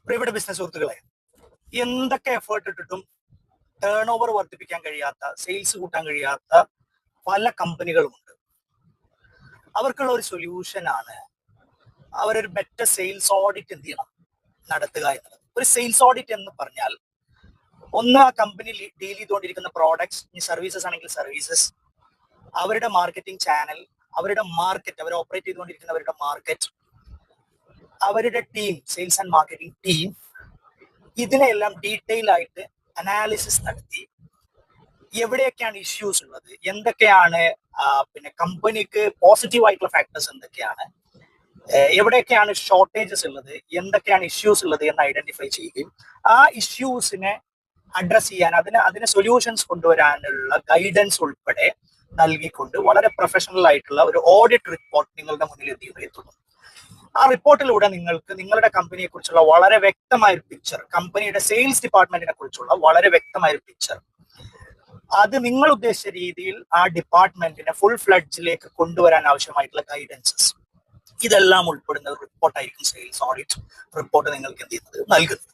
പ്രിയപ്പെട്ട ബിസിനസ് സുഹൃത്തുക്കളെ, എന്തൊക്കെ എഫേർട്ട് ഇട്ടിട്ടും ടേൺ ഓവർ വർദ്ധിപ്പിക്കാൻ കഴിയാത്ത, സെയിൽസ് കൂട്ടാൻ കഴിയാത്ത പല കമ്പനികളുമുണ്ട്. അവർക്കുള്ള ഒരു സൊല്യൂഷൻ ആണ് അവരൊരു ബെറ്റർ സെയിൽസ് ഓഡിറ്റ് എന്ത് ചെയ്യണം, നടത്തുക എന്നുള്ളത്. ഒരു സെയിൽസ് ഓഡിറ്റ് എന്ന് പറഞ്ഞാൽ ഒന്ന്, ആ കമ്പനി ഡീൽ ചെയ്തുകൊണ്ടിരിക്കുന്ന പ്രോഡക്ട്സ്, ഇനി സർവീസസ് ആണെങ്കിൽ സർവീസസ്, അവരുടെ മാർക്കറ്റിംഗ് ചാനൽ, അവരുടെ മാർക്കറ്റ്, അവർ ഓപ്പറേറ്റ് ചെയ്തുകൊണ്ടിരിക്കുന്ന അവരുടെ മാർക്കറ്റ്, അവരുടെ team, sales and marketing team, ഇതിനെല്ലാം ഡീറ്റെയിൽ ആയിട്ട് അനാലിസിസ് നടത്തി എവിടെയൊക്കെയാണ് ഇഷ്യൂസ് ഉള്ളത്, എന്തൊക്കെയാണ് പിന്നെ കമ്പനിക്ക് പോസിറ്റീവ് ആയിട്ടുള്ള ഫാക്ടേഴ്സ് എന്തൊക്കെയാണ്, എവിടെയൊക്കെയാണ് ഷോർട്ടേജസ് ഉള്ളത്, എന്തൊക്കെയാണ് ഇഷ്യൂസ് ഉള്ളത് എന്ന് ഐഡന്റിഫൈ ചെയ്യുകയും ആ ഇഷ്യൂസിനെ അഡ്രസ് ചെയ്യാൻ, അതിന് സൊല്യൂഷൻസ് കൊണ്ടുവരാനുള്ള ഗൈഡൻസ് ഉൾപ്പെടെ നൽകിക്കൊണ്ട് വളരെ പ്രൊഫഷണൽ ആയിട്ടുള്ള ഒരു ഓഡിറ്റ് റിപ്പോർട്ട് നിങ്ങളുടെ മുന്നിൽ എത്തുന്നു. ആ റിപ്പോർട്ടിലൂടെ നിങ്ങൾക്ക് നിങ്ങളുടെ കമ്പനിയെ കുറിച്ചുള്ള വളരെ വ്യക്തമായ ഒരു പിക്ചർ, കമ്പനിയുടെ സെയിൽസ് ഡിപ്പാർട്ട്മെന്റിനെ കുറിച്ചുള്ള വളരെ വ്യക്തമായ ഒരു പിക്ചർ, അത് നിങ്ങൾ ഉദ്ദേശിച്ച രീതിയിൽ ആ ഡിപ്പാർട്ട്മെന്റിനെ ഫുൾ ഫ്ലഡ്ജിലേക്ക് കൊണ്ടുവരാൻ ആവശ്യമായിട്ടുള്ള ഗൈഡൻസസ്, ഇതെല്ലാം ഉൾപ്പെടുന്ന ഒരു റിപ്പോർട്ടായിരിക്കും സെയിൽസ് ഓഡിറ്റ് റിപ്പോർട്ട് നിങ്ങൾക്ക് എന്ത് ചെയ്യുന്നത്, നൽകുന്നത്.